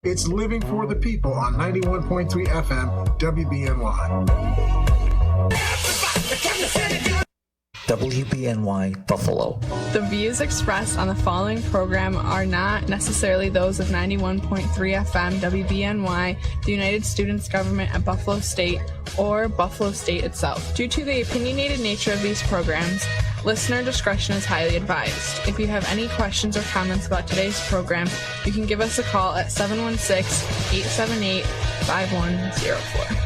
It's Living for the People on 91.3 FM WBNY. WBNY Buffalo. The views expressed on the following program are not necessarily those of 91.3 FM WBNY, the United Students Government at Buffalo State, or Buffalo State itself. Due to the opinionated nature of these programs, listener discretion is highly advised. If you have any questions or comments about today's program, you can give us a call at 716-878-5104.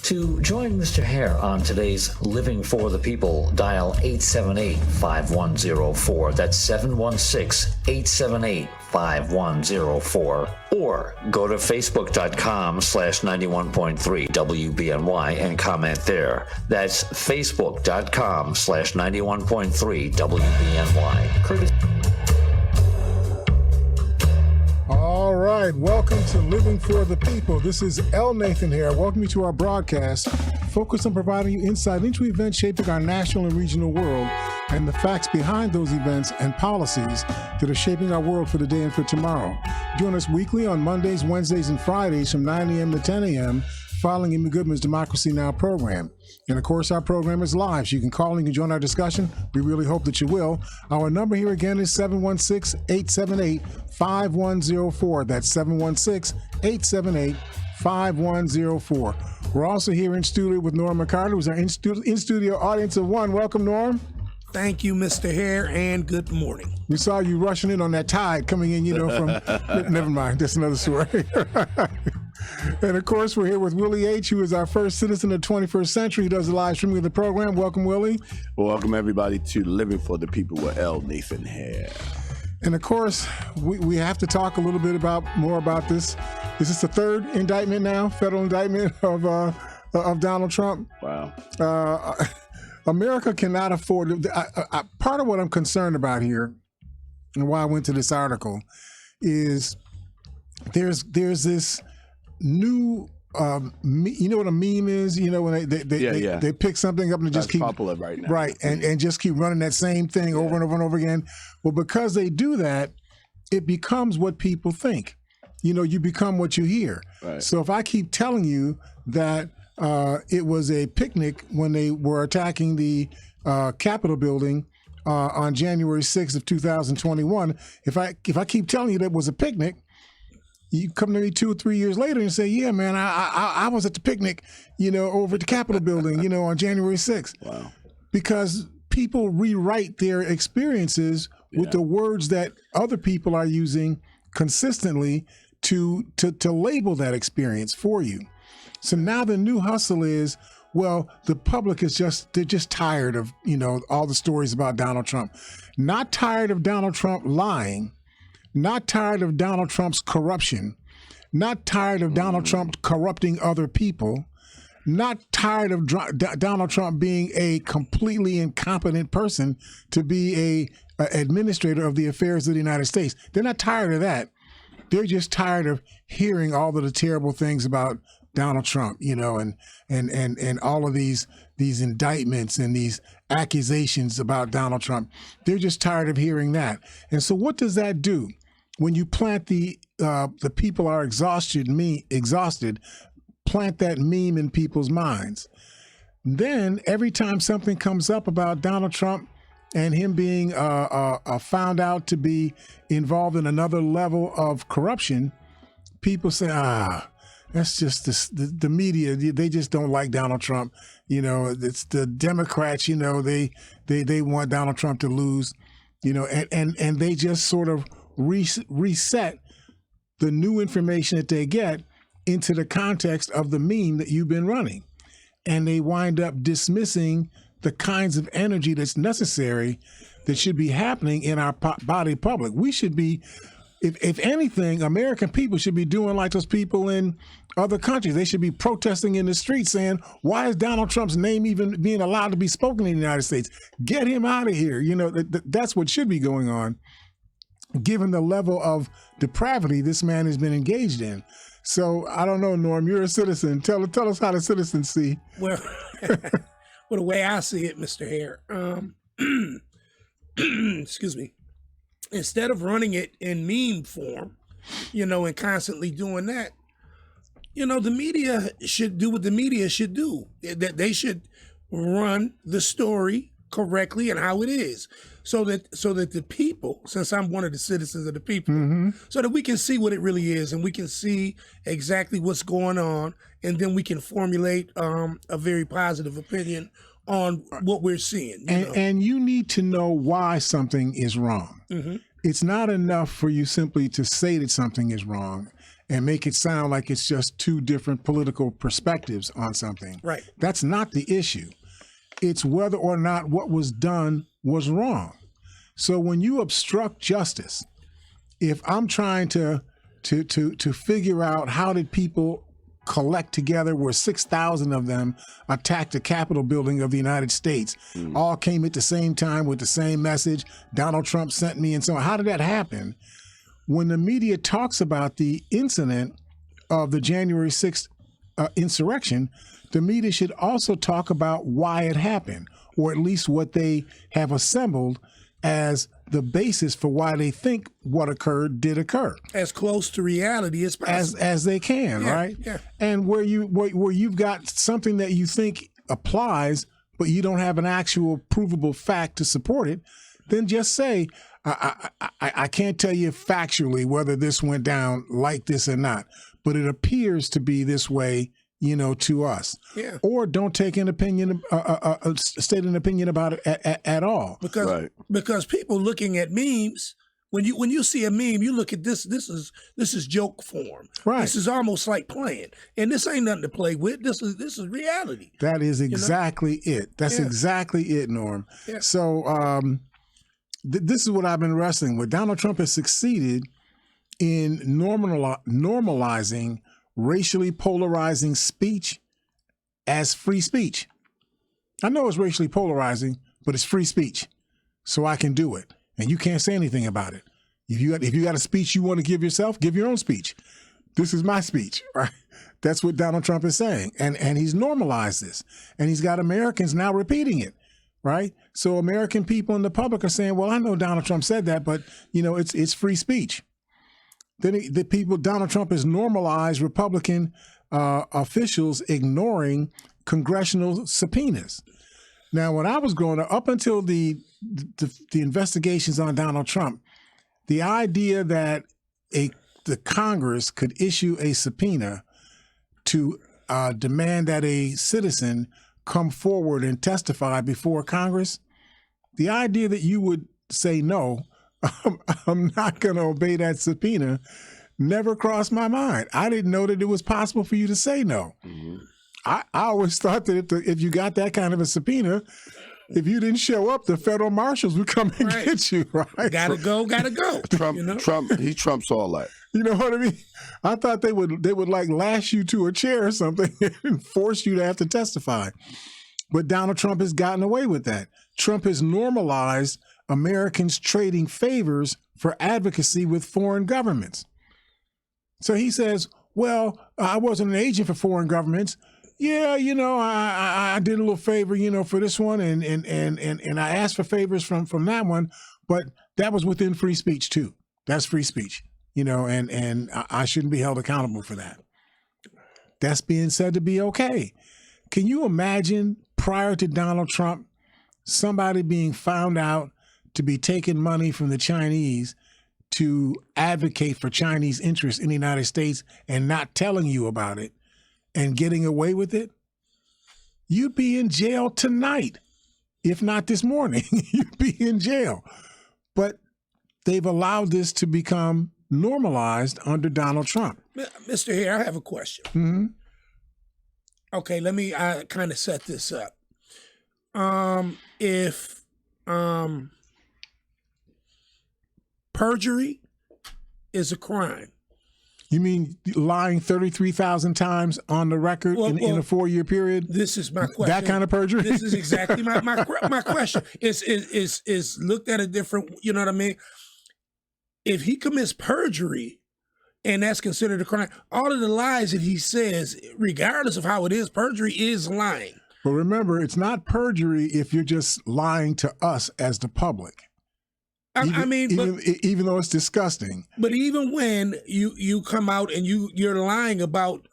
To join Mr. Hare on today's Living for the People, dial 878-5104. That's 716-878-5104. Or go to facebook.com/91.3 WBNY and comment there. That's facebook.com/91.3 WBNY. Curtis. All right, welcome to Living for the People. This is L. Nathan here. Welcome you to our broadcast, focused on providing you insight into events shaping our national and regional world and the facts behind those events and policies that are shaping our world for today and for tomorrow. Join us weekly on Mondays, Wednesdays, and Fridays from 9 a.m. to 10 a.m. following Amy Goodman's Democracy Now! Program. And of course, our program is live, so you can call and you can join our discussion. We really hope that you will. Our number here again is 716-878-5104. That's 716-878-5104. We're also here in studio with Norm McCarter, who's our in-studio audience of one. Welcome, Norm. Thank you, Mr. Hare, and good morning. We saw you rushing in on that tide coming in, from, never mind, that's another story. And of course, we're here with Willie H., who is our first citizen of the 21st century. He does the live streaming of the program. Welcome, Willie. Well, welcome everybody to Living for the People with L. Nathan Hare. And of course, we have to talk a little bit more about this. Is this the third indictment now, federal indictment of Donald Trump? Wow. America cannot afford. Part of what I'm concerned about here, and why I went to this article, is there's this new. You know what a meme is? When they pick something up and just keep popular right now, right, and just keep running that same thing over and over and over again. Well, because they do that, it becomes what people think. You become what you hear. Right. So if I keep telling you that it was a picnic when they were attacking the Capitol building on January 6th of 2021, if I keep telling you that it was a picnic, you come to me 2 or 3 years later and say, yeah, man, I was at the picnic, over at the Capitol building, on January 6th. Wow. Because people rewrite their experiences with the words that other people are using consistently to label that experience for you. So now the new hustle is, well, the public is they're just tired of, all the stories about Donald Trump. Not tired of Donald Trump lying, not tired of Donald Trump's corruption, not tired of Donald Trump corrupting other people, not tired of Donald Trump being a completely incompetent person to be a administrator of the affairs of the United States. They're not tired of that. They're just tired of hearing all of the terrible things about Donald Trump, and all of these indictments and these accusations about Donald Trump. They're just tired of hearing that. And so what does that do? When you plant the people are exhausted, plant that meme in people's minds. Then every time something comes up about Donald Trump and him being found out to be involved in another level of corruption, people say, that's just the media. They just don't like Donald Trump. It's the Democrats. They want Donald Trump to lose. And they just sort of reset the new information that they get into the context of the meme that you've been running, and they wind up dismissing the kinds of energy that's necessary that should be happening in our body public. We should be. If anything, American people should be doing like those people in other countries. They should be protesting in the streets saying, why is Donald Trump's name even being allowed to be spoken in the United States? Get him out of here. That's what should be going on, given the level of depravity this man has been engaged in. So I don't know, Norm, you're a citizen. Tell us how the citizens see. Well, the way I see it, Mr. Hare, excuse me. instead of running it in meme form, and constantly doing that, the media should do what the media should do. That they should run the story correctly and how it is, so that the people, since I'm one of the citizens of the people, so that we can see what it really is and we can see exactly what's going on, and then we can formulate a very positive opinion on what we're seeing. And you need to know why something is wrong. It's not enough for you simply to say that something is wrong and make it sound like it's just two different political perspectives on something. Right. That's not the issue. It's whether or not what was done was wrong. So when you obstruct justice, if I'm trying to figure out how did people collect together where 6,000 of them attacked the Capitol building of the United States, all came at the same time with the same message, Donald Trump sent me and so on. How did that happen? When the media talks about the incident of the January 6th insurrection, the media should also talk about why it happened, or at least what they have assembled as the basis for why they think what occurred did occur. As close to reality as possible. As they can, right? Yeah. And where you've got something that you think applies, but you don't have an actual provable fact to support it, then just say, I can't tell you factually whether this went down like this or not, but it appears to be this way, to us. Yeah. Or don't take an opinion, state an opinion about it at all. Because people looking at memes, when you see a meme, you look at this is joke form. Right. This is almost like playing. And this ain't nothing to play with. This is reality. That is exactly it. That's exactly it, Norm. Yeah. So this is what I've been wrestling with. Donald Trump has succeeded in normalizing racially polarizing speech as free speech. I know it's racially polarizing, but it's free speech, so I can do it, and you can't say anything about it. If you got a speech you want to give yourself, give your own speech. This is my speech, right? That's what Donald Trump is saying, and he's normalized this, and he's got Americans now repeating it, right? So American people in the public are saying, "Well, I know Donald Trump said that, but it's free speech." Then Donald Trump has normalized Republican officials ignoring congressional subpoenas. Now, when I was growing up until the investigations on Donald Trump, the idea that the Congress could issue a subpoena to demand that a citizen come forward and testify before Congress, the idea that you would say no, I'm not going to obey that subpoena, never crossed my mind. I didn't know that it was possible for you to say no. I always thought that if you got that kind of a subpoena, if you didn't show up, the federal marshals would come and get you, right? Gotta go. Trump, he trumps all that. You know what I mean? I thought they would like lash you to a chair or something and force you to have to testify. But Donald Trump has gotten away with that. Trump has normalized Americans trading favors for advocacy with foreign governments. So he says, well, I wasn't an agent for foreign governments. Yeah, I did a little favor, for this one, and I asked for favors from that one, but that was within free speech too. That's free speech, and I shouldn't be held accountable for that. That's being said to be okay. Can you imagine prior to Donald Trump, somebody being found out to be taking money from the Chinese to advocate for Chinese interests in the United States and not telling you about it and getting away with it? You'd be in jail tonight, if not this morning. You'd be in jail. But they've allowed this to become normalized under Donald Trump. Mr. Hare, I have a question. Mm-hmm. Okay, let me kind of set this up. If perjury is a crime. You mean lying 33,000 times on the record in a 4-year period? This is my question. That kind of perjury? This is exactly my question. Is looked at a different, you know what I mean? If he commits perjury and that's considered a crime, all of the lies that he says, regardless of how it is, perjury is lying. But remember, it's not perjury if you're just lying to us as the public. I mean, even though it's disgusting. But even when you come out and you're lying about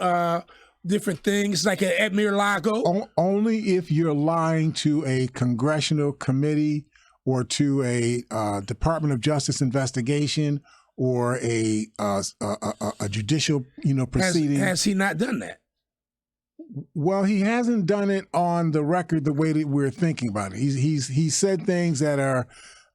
different things, like at Mar-a-Lago, only if you're lying to a congressional committee or to a Department of Justice investigation or a judicial proceeding. Has he not done that? Well, he hasn't done it on the record the way that we're thinking about it. He said things that are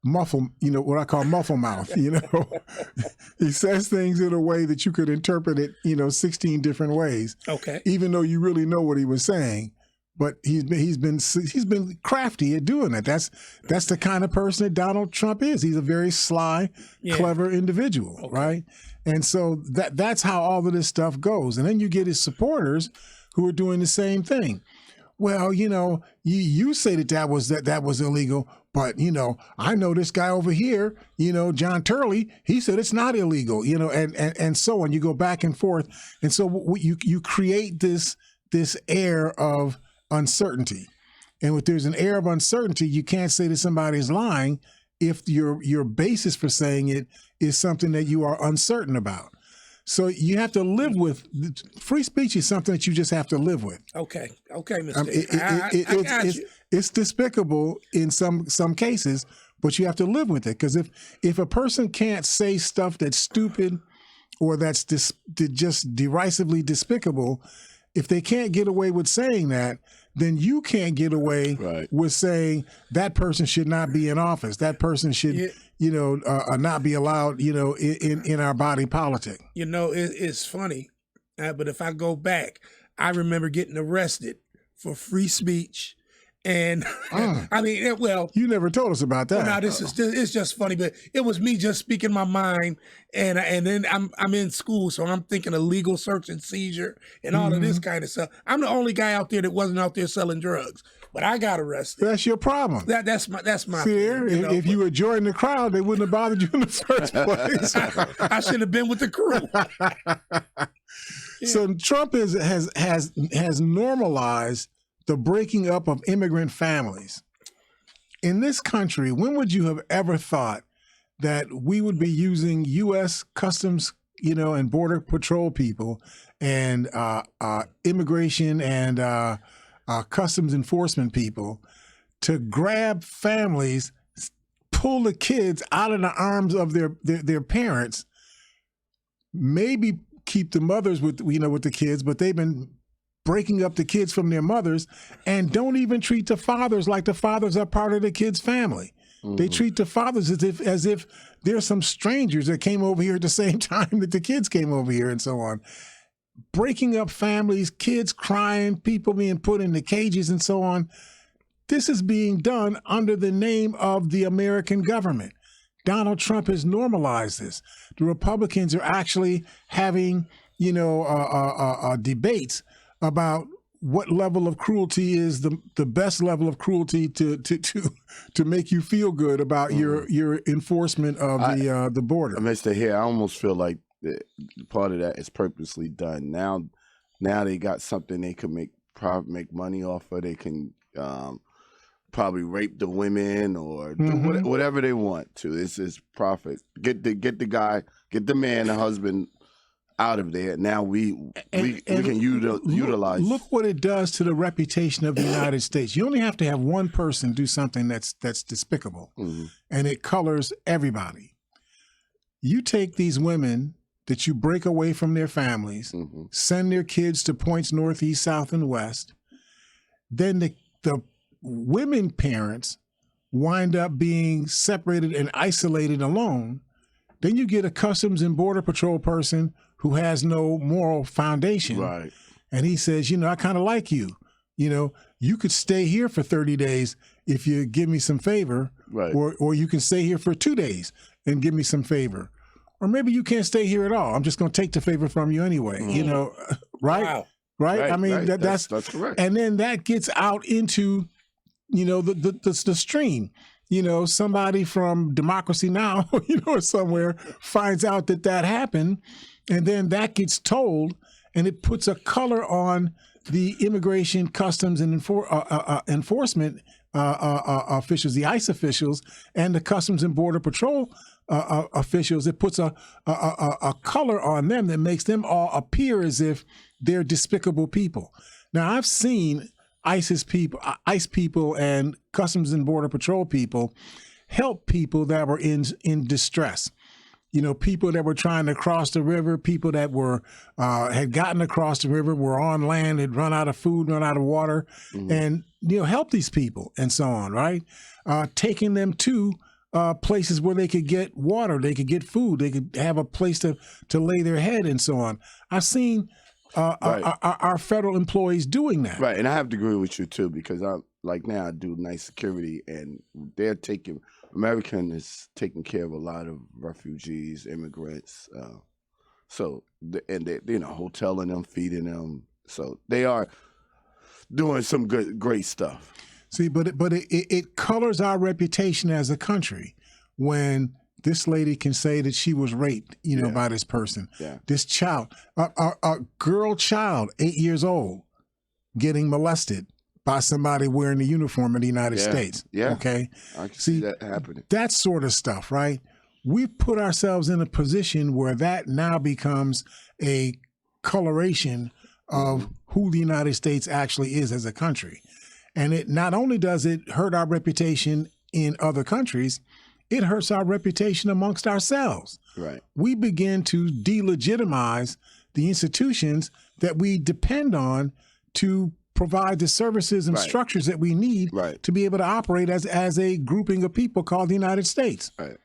muffle, what I call muffle mouth. He says things in a way that you could interpret it, 16 different ways. Okay. Even though you really know what he was saying, but he's been crafty at doing that. That's the kind of person that Donald Trump is. He's a very sly, clever individual, right? And so that's how all of this stuff goes. And then you get his supporters who are doing the same thing. Well, you say that was illegal, but I know this guy over here, John Turley, he said it's not illegal, and so on. You go back and forth, and so you create this air of uncertainty, and if there's an air of uncertainty, you can't say that somebody's lying if your basis for saying it is something that you are uncertain about. So you have to live with free speech is something that you just have to live with. Okay, Mr. I got you. It's despicable in some cases, but you have to live with it. Because if a person can't say stuff that's stupid or that's just derisively despicable, if they can't get away with saying that, then you can't get away with saying that person should not be in office. That person should, not be allowed, in our body politic. It's funny, but if I go back, I remember getting arrested for free speech. And I mean, you never told us about that. Well, it's just funny, but it was me just speaking my mind, and then I'm in school, so I'm thinking of legal search and seizure and all of this kind of stuff. I'm the only guy out there that wasn't out there selling drugs, but I got arrested. That's your problem. That's my. See, if you were joining the crowd, they wouldn't have bothered you in the first place. I should have been with the crew. So Trump has normalized the breaking up of immigrant families. In this country, when would you have ever thought that we would be using U.S. Customs, and Border Patrol people and immigration and customs enforcement people to grab families, pull the kids out of the arms of their parents, maybe keep the mothers with the kids, but they've been breaking up the kids from their mothers, and don't even treat the fathers like the fathers are part of the kids' family. Mm-hmm. They treat the fathers as if they're some strangers that came over here at the same time that the kids came over here, and so on. Breaking up families, kids crying, people being put in the cages, and so on. This is being done under the name of the American government. Donald Trump has normalized this. The Republicans are actually having, debates about what level of cruelty is the best level of cruelty to make you feel good about your enforcement of the border. Mr. HARE, I almost feel like part of that is purposely done. Now they got something they can make money off of. They can probably rape the women or do whatever they want to. It's profit. Get the man, the husband out of there. Now we can utilize. Look what it does to the reputation of the United States. You only have to have one person do something that's despicable, and it colors everybody. You take these women that you break away from their families, send their kids to points north, east, south, and west. Then the women parents wind up being separated and isolated alone. Then you get a Customs and Border Patrol person who has no moral foundation. Right. And he says, I kind of like you. You could stay here for 30 days if you give me some favor. Right. Or you can stay here for 2 days and give me some favor. Or maybe you can't stay here at all. I'm just going to take the favor from you anyway. Right? Wow. Right? I mean, that's correct. And then that gets out into, the stream. Somebody from Democracy Now!, or somewhere finds out that happened, and then that gets told, and it puts a color on the immigration, customs, and enforcement officials, the ICE officials, and the Customs and Border Patrol officials. It puts a color on them that makes them all appear as if they're despicable people. Now, I've seen ICE people and Customs and Border Patrol people help people that were in distress. You know, people that were trying to cross the river, people that were had gotten across the river, were on land, had run out of food, run out of water, and help these people and so on, right? Taking them to places where they could get water, they could get food, they could have a place to lay their head and so on. I've seen our federal employees doing that. Right, and I have to agree with you too, because now I do night security, and American is taking care of a lot of refugees, immigrants. So they're hoteling them, feeding them. So they are doing some great stuff. See, but it colors our reputation as a country when this lady can say that she was raped, by this person. Yeah. This child, a girl child, 8 years old, getting molested by somebody wearing the uniform in the United States. Yeah. Okay. I can see that happening. That sort of stuff, right? We've put ourselves in a position where that now becomes a coloration of who the United States actually is as a country. And it not only does it hurt our reputation in other countries, it hurts our reputation amongst ourselves. Right. We begin to delegitimize the institutions that we depend on to provide the services and structures that we need to be able to operate as a grouping of people called the United States. Right.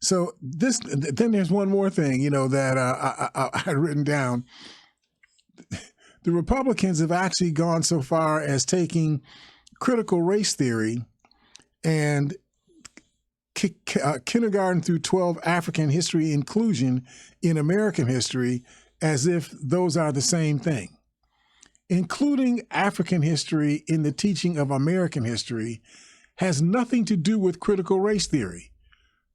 So then there's one more thing, that I had written down. The Republicans have actually gone so far as taking critical race theory and kindergarten through 12 African history inclusion in American history as if those are the same thing. Including African history in the teaching of American history has nothing to do with critical race theory.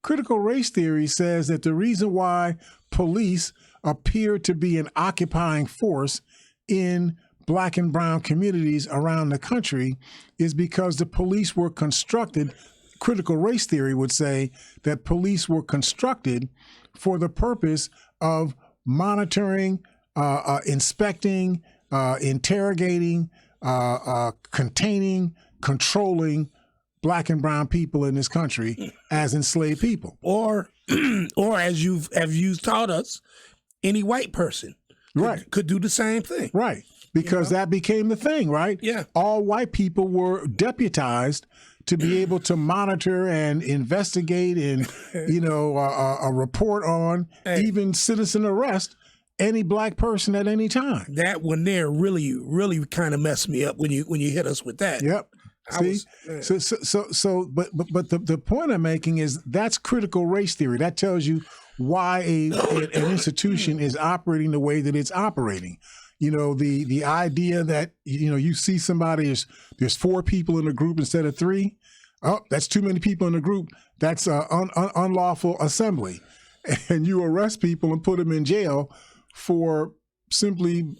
Critical race theory says that the reason why police appear to be an occupying force in Black and brown communities around the country is because the police were constructed. Critical race theory would say that police were constructed for the purpose of monitoring, inspecting, interrogating, containing, controlling Black and brown people in this country as enslaved people, or as you've taught us, any white person could do the same thing, right? Because that became the thing, right? Yeah, all white people were deputized to be able to monitor and investigate and a report on even citizen arrest any Black person at any time. That one there really kind of messed me up when you hit us with that. Yep. See, but the point I'm making is that's critical race theory. That tells you why an institution is operating the way that it's operating. The idea that you see somebody there's 4 people in a group instead of 3. Oh, that's too many people in a group. That's unlawful assembly, and you arrest people and put them in jail for simply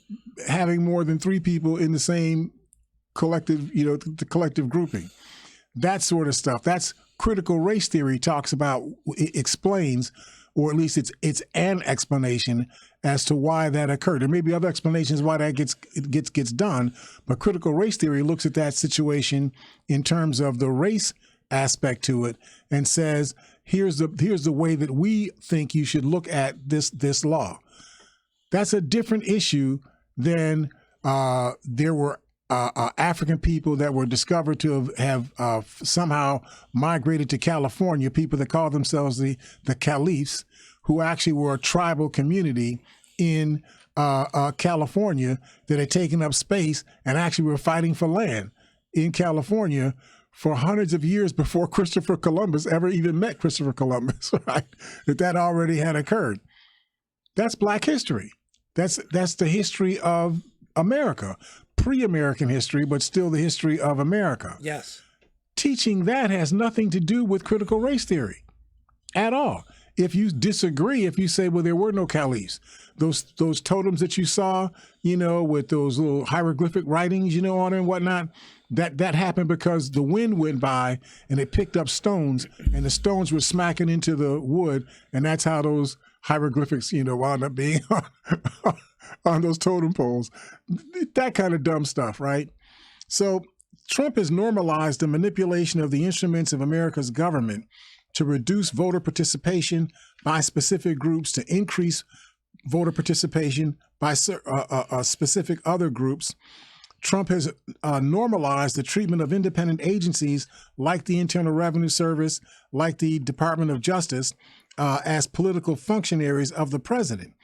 having more than 3 people in the same collective, the collective grouping. That sort of stuff. That's critical race theory talks about, it explains, or at least it's an explanation as to why that occurred. There may be other explanations why that gets done, but critical race theory looks at that situation in terms of the race aspect to it and says, here's the way that we think you should look at this law. That's a different issue than there were African people that were discovered to have somehow migrated to California, people that call themselves the Caliphs, who actually were a tribal community in California that had taken up space and actually were fighting for land in California for hundreds of years before Christopher Columbus ever even met Christopher Columbus, right? That already had occurred. That's Black history. That's the history of America, pre-American history, but still the history of America. Yes. Teaching that has nothing to do with critical race theory at all. If you disagree, if you say, well, there were no Caliphs, those totems that you saw, with those little hieroglyphic writings, on it and whatnot, That happened because the wind went by and it picked up stones, and the stones were smacking into the wood, and that's how those hieroglyphics, wound up being on those totem poles. That kind of dumb stuff, right? So Trump has normalized the manipulation of the instruments of America's government to reduce voter participation by specific groups, to increase voter participation by specific other groups. Trump has normalized the treatment of independent agencies like the Internal Revenue Service, like the Department of Justice, as political functionaries of the president.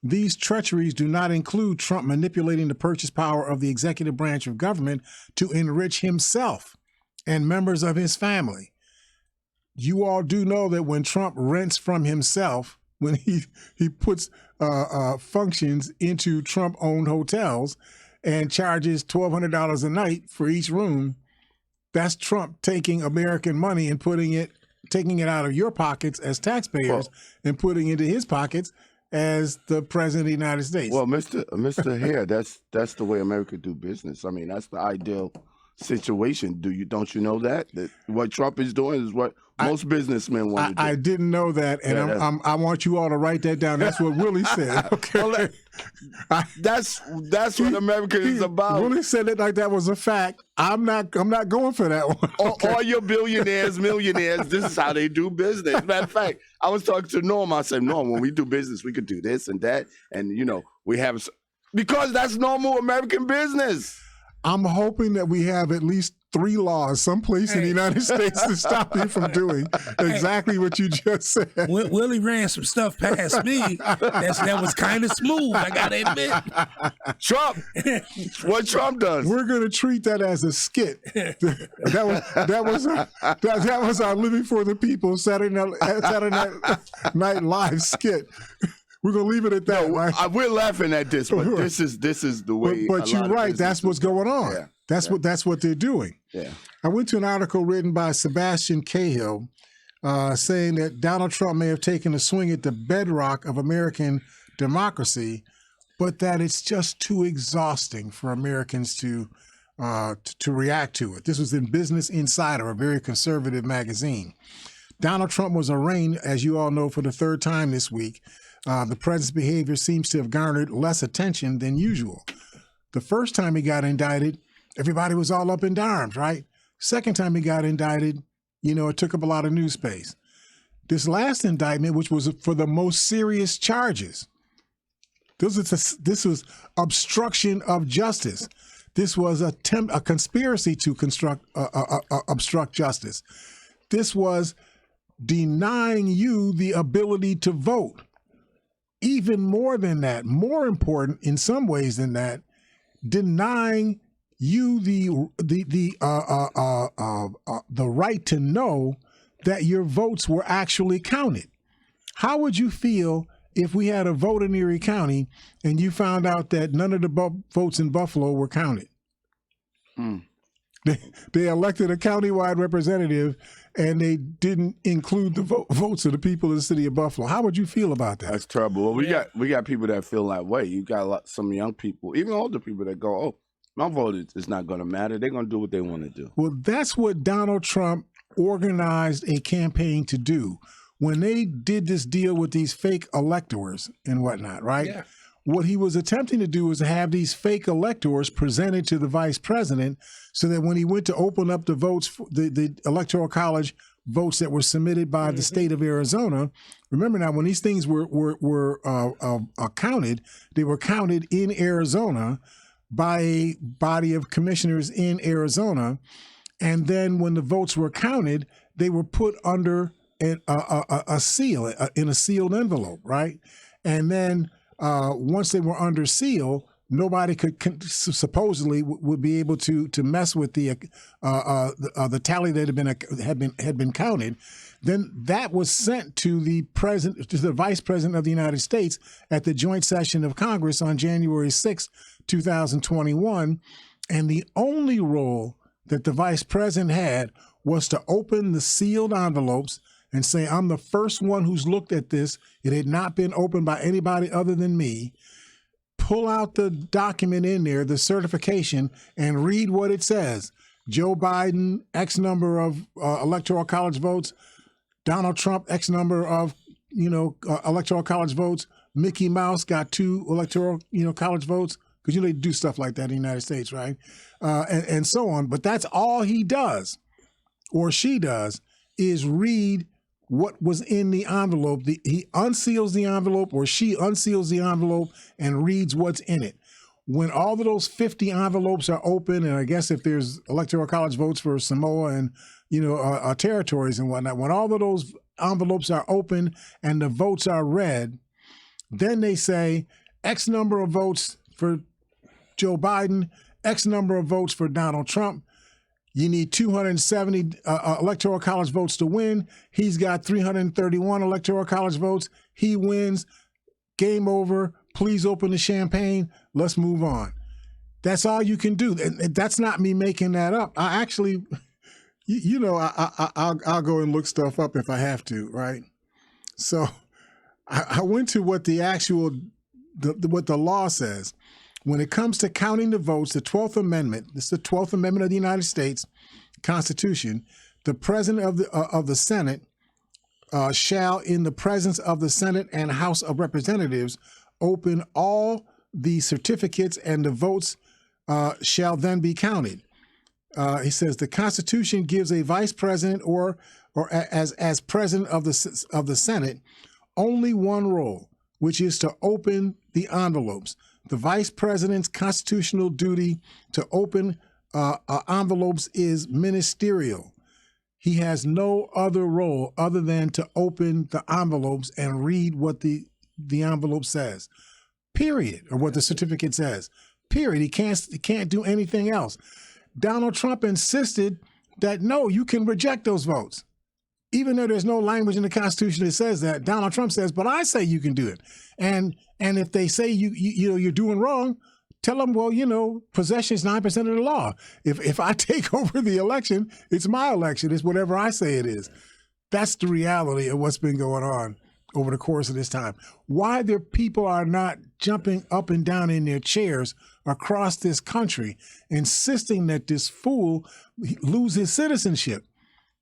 These treacheries do not include Trump manipulating the purchase power of the executive branch of government to enrich himself and members of his family. You all do know that when Trump rents from himself, when he puts functions into Trump-owned hotels and charges $1,200 a night for each room, that's Trump taking American money and taking it out of your pockets as taxpayers and putting it into his pockets as the president of the United States. Well, Mr. Hare, that's the way America do business. I mean, that's the ideal situation. Don't you know that what Trump is doing is what most businnesmen want to do? I didn't know that, and I want you all to write that down. That's what Willie said. Okay, well, that's what America is about. Willie said it like that was a fact. I'm not going for that one. Okay. All your billionaires, millionaires, this is how they do business. Matter of fact, I was talking to Norm. I said, Norm, when we do business, we could do this and that, and we have because that's normal American business. I'm hoping that we have at least 3 laws someplace in the United States to stop you from doing exactly what you just said. Willie ran some stuff past me that was kind of smooth, I gotta admit. Trump, what Trump does. We're going to treat that as a skit. That was our Living for the People Saturday Night Live skit. We're gonna leave it at that. Right? We're laughing at this, but this is the way. But you're right. That's what's going on. Yeah. That's what they're doing. Yeah. I went to an article written by Sebastian Cahill saying that Donald Trump may have taken a swing at the bedrock of American democracy, but that it's just too exhausting for Americans to react to it. This was in Business Insider, a very conservative magazine. Donald Trump was arraigned, as you all know, for the 3rd time this week. The president's behavior seems to have garnered less attention than usual. The first time he got indicted, everybody was all up in arms, right? Second time he got indicted, it took up a lot of news space. This last indictment, which was for the most serious charges, this was obstruction of justice. This was a conspiracy to obstruct justice. This was denying you the ability to vote. Even more than that, more important in some ways than that, denying you the right to know that your votes were actually counted. How would you feel if we had a vote in Erie County and you found out that none of the votes in Buffalo were counted? They elected a countywide representative and they didn't include the votes of the people of the city of Buffalo. How would you feel about that? That's terrible. Well, we got people that feel that way. You got some young people, even older people that go, "Oh, my vote is not going to matter. They're going to do what they want to do." Well, that's what Donald Trump organized a campaign to do when they did this deal with these fake electors and whatnot, right? Yeah. What he was attempting to do was to have these fake electors presented to the vice president so that when he went to open up the votes, the Electoral College votes that were submitted by the state of Arizona, remember now, when these things were counted, they were counted in Arizona by a body of commissioners in Arizona. And then when the votes were counted, they were put under a seal, in a sealed envelope, right? And then once they were under seal, nobody could supposedly would be able to mess with the tally that had been counted. Then that was sent to the vice president of the United States at the joint session of Congress on January 6, 2021, and the only role that the vice president had was to open the sealed envelopes and say, "I'm the first one who's looked at this. It had not been opened by anybody other than me. Pull out the document in there, the certification, and read what it says. Joe Biden, X number of electoral college votes. Donald Trump, X number of, electoral college votes. Mickey Mouse got 2 electoral, college votes, because they do stuff like that in the United States, right? And so on. But that's all he does, or she does, is read what was in the envelope. He unseals the envelope, or she unseals the envelope and reads what's in it. When all of those 50 envelopes are open, and I guess if there's electoral college votes for Samoa and territories and whatnot, when all of those envelopes are open and the votes are read, then they say X number of votes for Joe Biden, X number of votes for Donald Trump. You need 270 electoral college votes to win. He's got 331 electoral college votes. He wins. Game over. Please open the champagne. Let's move on. That's all you can do. And that's not me making that up. I actually, I'll go and look stuff up if I have to, right? So I went to what the actual, what the law says. When it comes to counting the votes, the 12th Amendment, this is the 12th Amendment of the United States Constitution, the President of the Senate shall, in the presence of the Senate and House of Representatives, open all the certificates, and the votes shall then be counted. He says the Constitution gives a vice president or as president of the Senate only one role, which is to open the envelopes. The vice president's constitutional duty to open envelopes is ministerial. He has no other role other than to open the envelopes and read what the envelope says, period, or what the certificate says, period. He can't do anything else. Donald Trump insisted that, no, you can reject those votes. Even though there's no language in the Constitution that says that, Donald Trump says, but I say you can do it. And if they say you're doing wrong, tell them, well, possession is 9% of the law. If I take over the election, it's my election. It's whatever I say it is. That's the reality of what's been going on over the course of this time. Why the people are not jumping up and down in their chairs across this country, insisting that this fool lose his citizenship.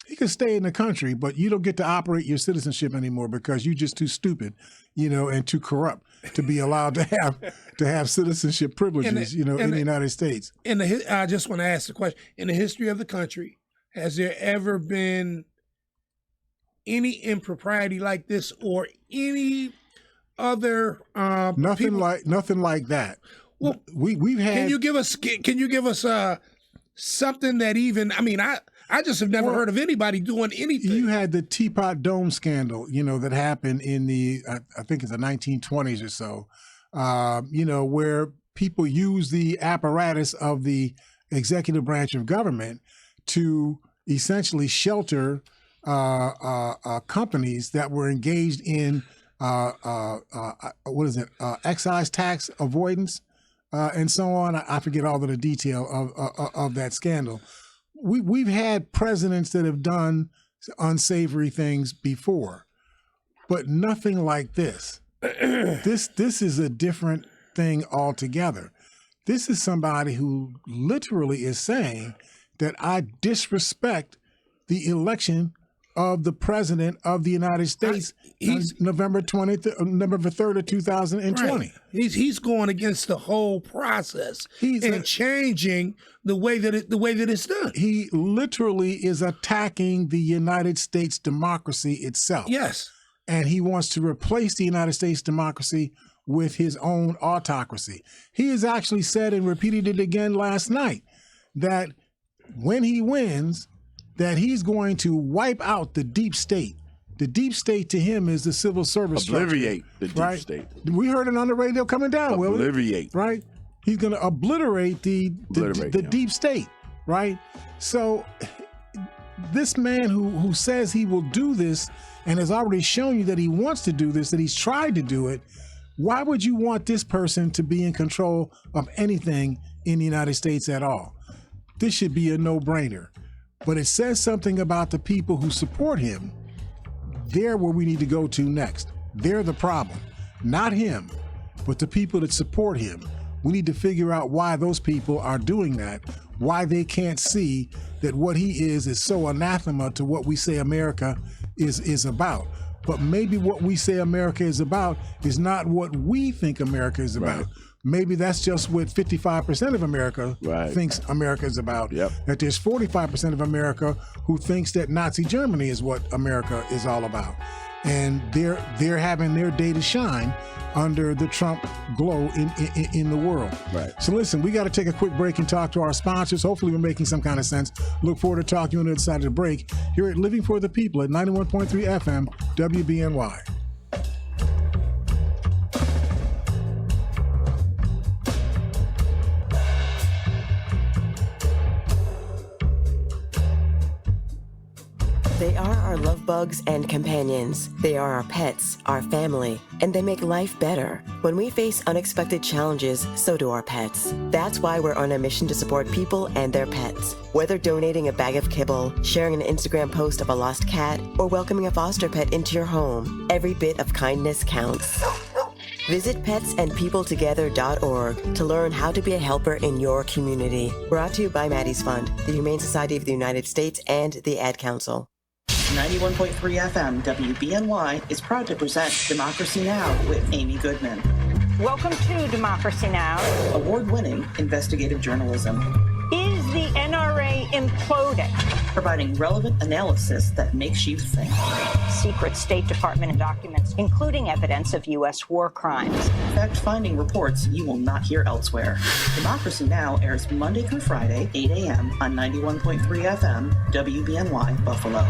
He can stay in the country, but you don't get to operate your citizenship anymore because you're just too stupid, and too corrupt to be allowed to have citizenship privileges, in the United States. I just want to ask the question: in the history of the country, has there ever been any impropriety like this, or any other nothing like that? Well, we've had. Can you give us something that even? I mean, I just have never heard of anybody doing anything. You had the Teapot Dome scandal, that happened in I think it's the 1920s or so, where people use the apparatus of the executive branch of government to essentially shelter companies that were engaged in excise tax avoidance and so on. I forget all of the detail of that scandal. We've had presidents that have done unsavory things before, but nothing like this. This is a different thing altogether. This is somebody who literally is saying that I disrespect the election of the president of the United States on November 3rd of 2020. Right. He's going against the whole process and changing the way that it's done. He literally is attacking the United States democracy itself. Yes. And he wants to replace the United States democracy with his own autocracy. He has actually said, and repeated it again last night, that when he wins, that he's going to wipe out the deep state. The deep state to him is the civil service Obliterate structure, the right? deep state. We heard it on the radio coming down, Willie. Obliterate. Right? He's going to obliterate the deep state, right? So this man who says he will do this and has already shown you that he wants to do this, that he's tried to do it, why would you want this person to be in control of anything in the United States at all? This should be a no-brainer. But it says something about the people who support him. They're where we need to go to next. They're the problem. Not him, but the people that support him. We need to figure out why those people are doing that why they can't see that what he is so anathema to what we say America is about. But maybe what we say America is about is not what we think America is about. Right. Maybe that's just what 55% of America thinks America is about. That there's 45% of America who thinks that Nazi Germany is what America is all about. And they're having their day to shine under the Trump glow in the world. Right. So listen, we got to take a quick break and talk to our sponsors. Hopefully we're making some kind of sense. Look forward to talking to you on the other side of the break here at Living for the People at 91.3 FM WBNY. They are our love bugs and companions. They are our pets, our family, and they make life better. When we face unexpected challenges, so do our pets. That's why we're on a mission to support people and their pets. Whether donating a bag of kibble, sharing an Instagram post of a lost cat, or welcoming a foster pet into your home, every bit of kindness counts. Visit petsandpeopletogether.org to learn how to be a helper in your community. Brought to you by Maddie's Fund, the Humane Society of the United States, and the Ad Council. 91.3 FM WBNY is proud to present Democracy Now! With Amy Goodman. Welcome to Democracy Now! Award-winning investigative journalism. Is the NRA imploding? Providing relevant analysis that makes you think. Secret State Department documents, including evidence of U.S. war crimes. Fact-finding reports you will not hear elsewhere. Democracy Now! Airs Monday through Friday, 8 a.m. on 91.3 FM WBNY Buffalo.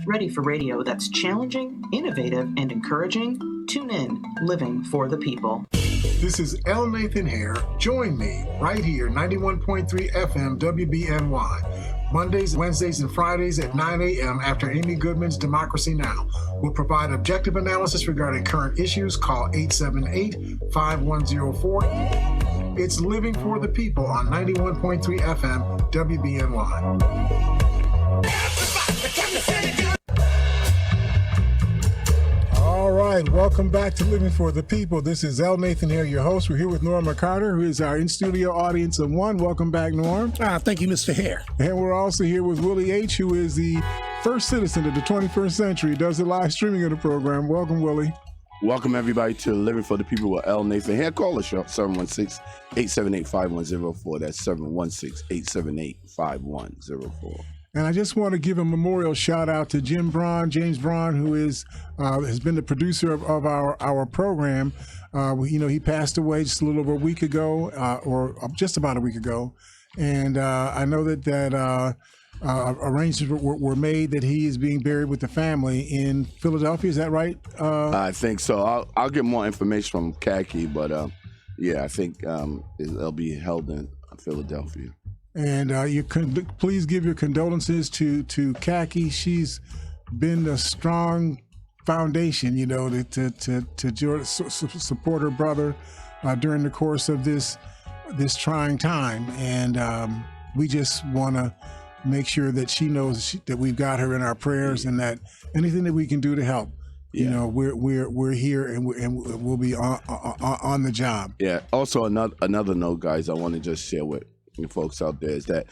Ready for radio that's challenging, innovative, and encouraging? Tune in, Living for the People. This is L. Nathan Hare. Join me right here, 91.3 FM WBNY. Mondays, Wednesdays, and Fridays at 9 a.m. after Amy Goodman's Democracy Now! We'll provide objective analysis regarding current issues. Call 878-5104. It's Living for the People on 91.3 FM WBNY. All right, welcome back to Living for the People. This is L. Nathan here, your host. We're here with Norm McCarter, who is our in-studio audience of one. Welcome back, Norm. Thank you, Mr. Hare. And we're also here with Willie H., who is the first citizen of the 21st century, does the live streaming of the program. Welcome, Willie. Welcome, everybody, to Living for the People with L. Nathan Hare. Call us, 716-878-5104. That's 716-878-5104. And I just want to give a memorial shout out to James Braun, who is has been the producer of our program. He passed away just a little over a week ago, or just about a week ago. And I know that arrangements were made that he is being buried with the family in Philadelphia. Is that right? I think so. I'll get more information from Khaki, but I think it'll be held in Philadelphia. And please give your condolences to Khaki. She's been a strong foundation, to support her brother during the course of this trying time. And we just want to make sure that she knows that we've got her in our prayers, and that anything that we can do to help, we're here, and we'll be on the job. Yeah. Also, another note, guys, I want to just share with folks out there is that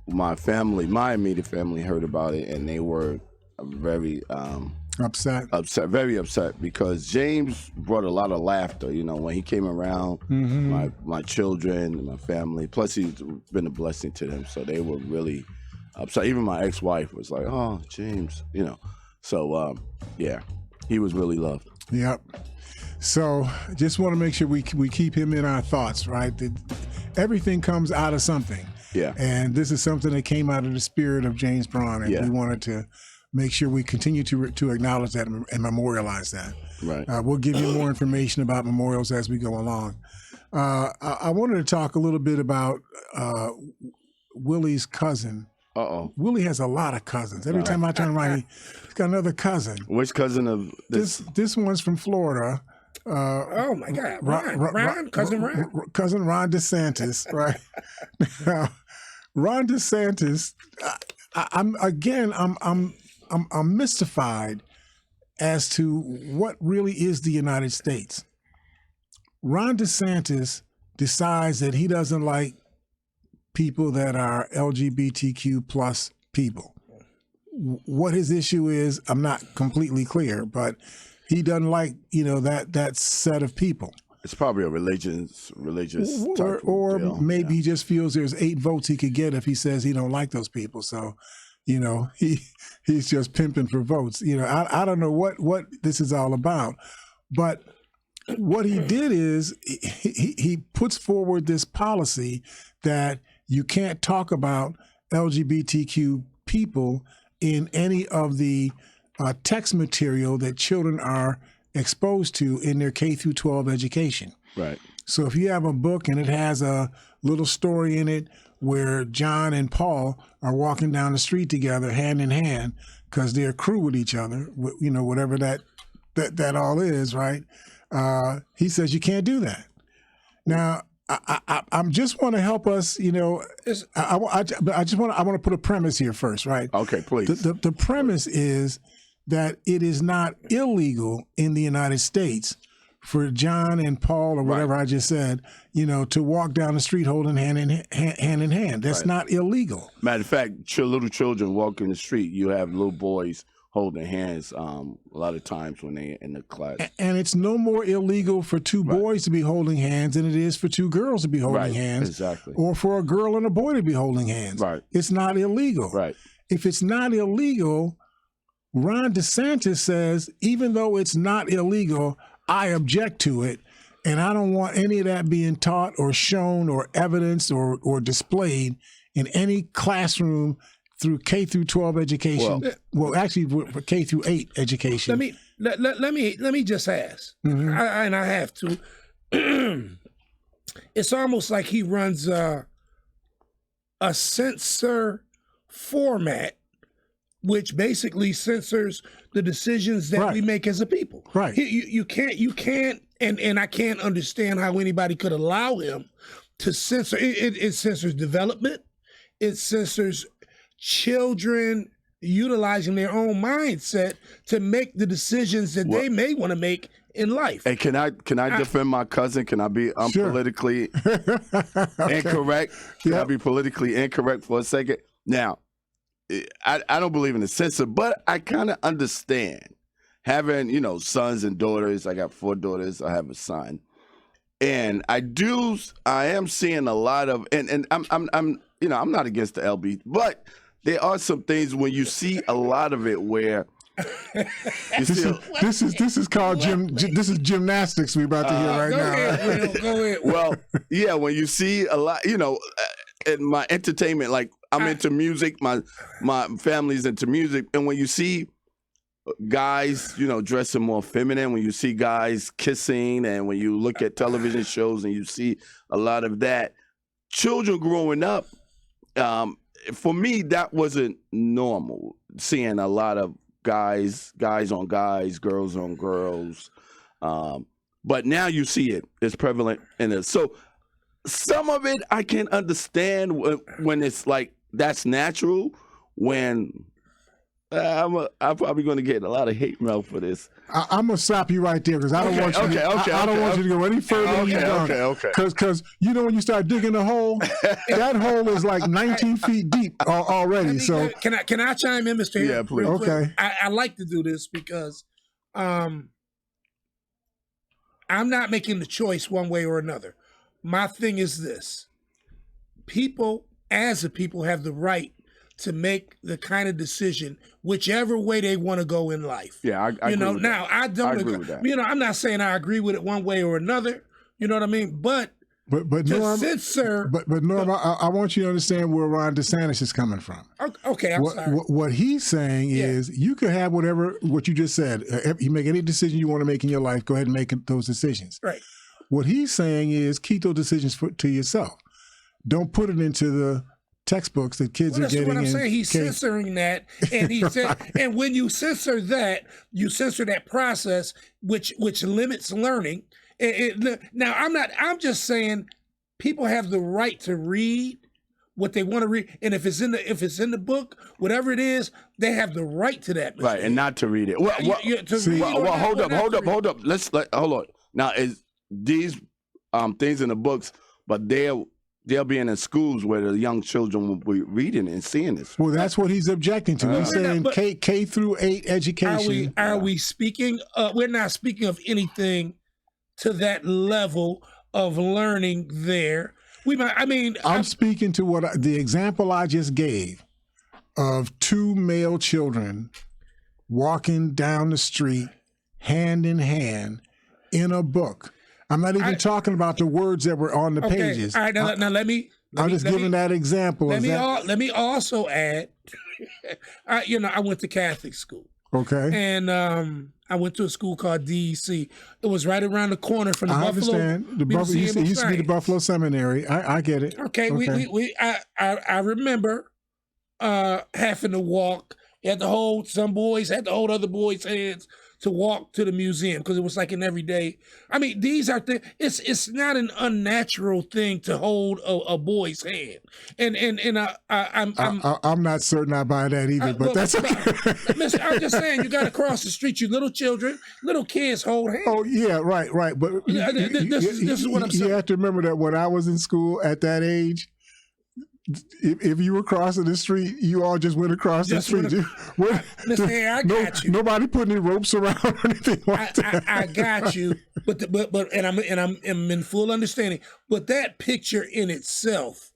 my immediate family heard about it, and they were very very upset because James brought a lot of laughter, when he came around. My children, my family, plus he's been a blessing to them, so they were really upset. Even my ex-wife was like, oh, James, so he was really loved. Yep. So just want to make sure we keep him in our thoughts, right? Everything comes out of something. Yeah. And this is something that came out of the spirit of James Braun, and we wanted to make sure we continue to acknowledge that and memorialize that. Right. We'll give you more information about memorials as we go along. I wanted to talk a little bit about Willie's cousin. Uh-oh. Willie has a lot of cousins. Every time I turn around, he's got another cousin. Which cousin of this? This one's from Florida. Oh my God, cousin Ron. Cousin Ron DeSantis, right? Now, Ron DeSantis, I'm mystified as to what really is the United States. Ron DeSantis decides that he doesn't like people that are LGBTQ plus people. What his issue is, I'm not completely clear, but he doesn't like, that set of people. It's probably a religious type or of deal. Maybe he just feels there's 8 votes he could get if he says he don't like those people. So, he's just pimping for votes. I don't know what this is all about, but what he did is he puts forward this policy that you can't talk about LGBTQ people in any of the text material that children are exposed to in their K through 12 education. Right. So if you have a book and it has a little story in it where John and Paul are walking down the street together hand in hand because they're crew with each other, whatever that all is, right? He says you can't do that. Now, I just want to help us, I want to put a premise here first, right? Okay, please. The premise is that it is not illegal in the United States for John and Paul or whatever I just said, to walk down the street holding hand in hand. That's not illegal. Matter of fact, little children walk in the street. You have little boys holding hands a lot of times when they're in the class. And it's no more illegal for 2 boys to be holding hands than it is for 2 girls to be holding hands. Exactly. Or for a girl and a boy to be holding hands. Right. It's not illegal. Right. If it's not illegal, Ron DeSantis says, even though it's not illegal, I object to it, and I don't want any of that being taught or shown or evidenced or displayed in any classroom through K through 12 education. Well, actually, for K through 8 education. Let me just ask, and I have to. It's almost like he runs a censor format, which basically censors the decisions that we make as a people. Right. You can't, and I can't understand how anybody could allow him to censor. It censors development. It censors children utilizing their own mindset to make the decisions that they may want to make in life. Hey, can I defend my cousin? Can I be politically incorrect? Can I be politically incorrect for a second? Now, I don't believe in the censor, but I kind of understand having, sons and daughters. I got 4 daughters. I have a son. And I am seeing a lot of, and I'm not against the LB, but there are some things when you see a lot of it where this is called this is gymnastics we're about to hear right now. Go ahead. Well, yeah, when you see a lot, in my entertainment, like I'm into music, my family's into music, and when you see guys, dressing more feminine, when you see guys kissing, and when you look at television shows and you see a lot of that, children growing up, for me, that wasn't normal, seeing a lot of guys on guys, girls on girls. But now you see it. It's prevalent in it. So some of it I can understand when it's like that's natural. When I'm probably going to get a lot of hate mail for this. I'm gonna stop you right there because I don't want you. I don't want you to go any further. Okay. Because when you start digging a hole, that hole is like 19 feet deep already. So can I chime in, Mr. Yeah, please. Okay. I like to do this because I'm not making the choice one way or another. My thing is this: people, as a people, have the right to make the kind of decision whichever way they want to go in life. Yeah, I agree with now that. I don't agree with that. I'm not saying I agree with it one way or another. You know what I mean? But Norm, censor. But Norm, I want you to understand where Ron DeSantis is coming from. Okay, I'm sorry. What he's saying is you can have what you just said. You make any decision you want to make in your life, go ahead and make those decisions. Right. What he's saying is keep those decisions to yourself. Don't put it into the textbooks that kids are getting. That's what I'm saying. He's censoring that, and he said, and when you censor that, you censor that process, which limits learning. Now, I'm just saying, people have the right to read what they want to read, and if it's in the book, whatever it is, they have the right to that. Right, and not to read it. Well, hold up. Hold on. Now, is these things in the books, but they're they'll be in the schools where the young children will be reading and seeing this. Well, that's what he's objecting to. He's saying K through 8 education. Are we speaking? We're not speaking of anything to that level of learning there. I'm speaking to the example I just gave of 2 male children walking down the street hand in hand in a book. I'm not even talking about the words that were on the pages. All right, now let me. I'm just giving that example. Let me also add. I went to Catholic school. Okay. And I went to a school called DEC. It was right around the corner from the Buffalo. I understand. It used to be the Buffalo Seminary. I get it. Okay. I remember having to walk. Some boys had to hold other boys' hands to walk to the museum because it was like an everyday. These are things. It's not an unnatural thing to hold a boy's hand, I'm not certain I buy that either, but that's okay. Mister, I'm just saying you got to cross the street. You little children, little kids hold hands. Oh yeah, right. But this is what I'm saying. You have to remember that when I was in school at that age, if you were crossing the street, you all just went across the street. I got you. Nobody put any ropes around or anything like that. I got you, but I'm in full understanding. But that picture in itself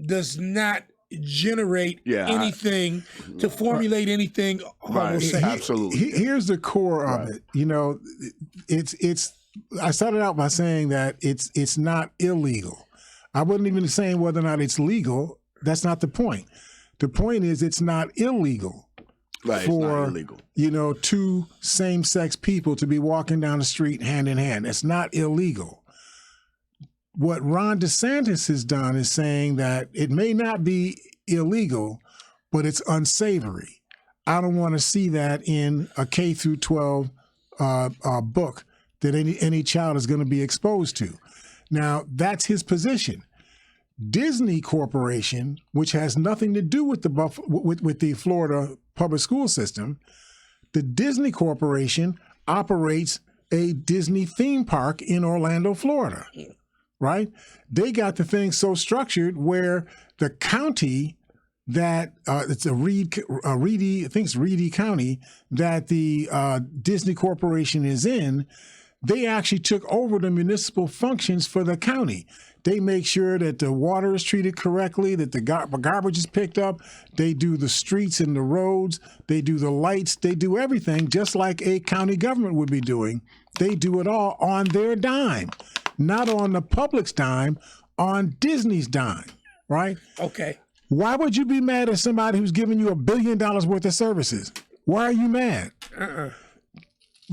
does not generate anything to formulate anything. Right. Absolutely. Here's the core of it. It's. I started out by saying that it's not illegal. I wasn't even saying whether or not it's legal. That's not the point. The point is it's not illegal for, it's not illegal. 2 same-sex people to be walking down the street hand in hand. It's not illegal. What Ron DeSantis has done is saying that it may not be illegal, but it's unsavory. I don't want to see that in a K through 12 book that any child is going to be exposed to. Now, that's his position. Disney Corporation, which has nothing to do with the Florida public school system, the Disney Corporation operates a Disney theme park in Orlando, Florida, right? They got the thing so structured where the county that it's Reedy, I think it's Reedy County, that the Disney Corporation is in. They actually took over the municipal functions for the county. They make sure that the water is treated correctly, that the garbage is picked up. They do the streets and the roads. They do the lights. They do everything just like a county government would be doing. They do it all on their dime, not on the public's dime, on Disney's dime, right? Okay. Why would you be mad at somebody who's giving you $1 billion worth of services? Why are you mad?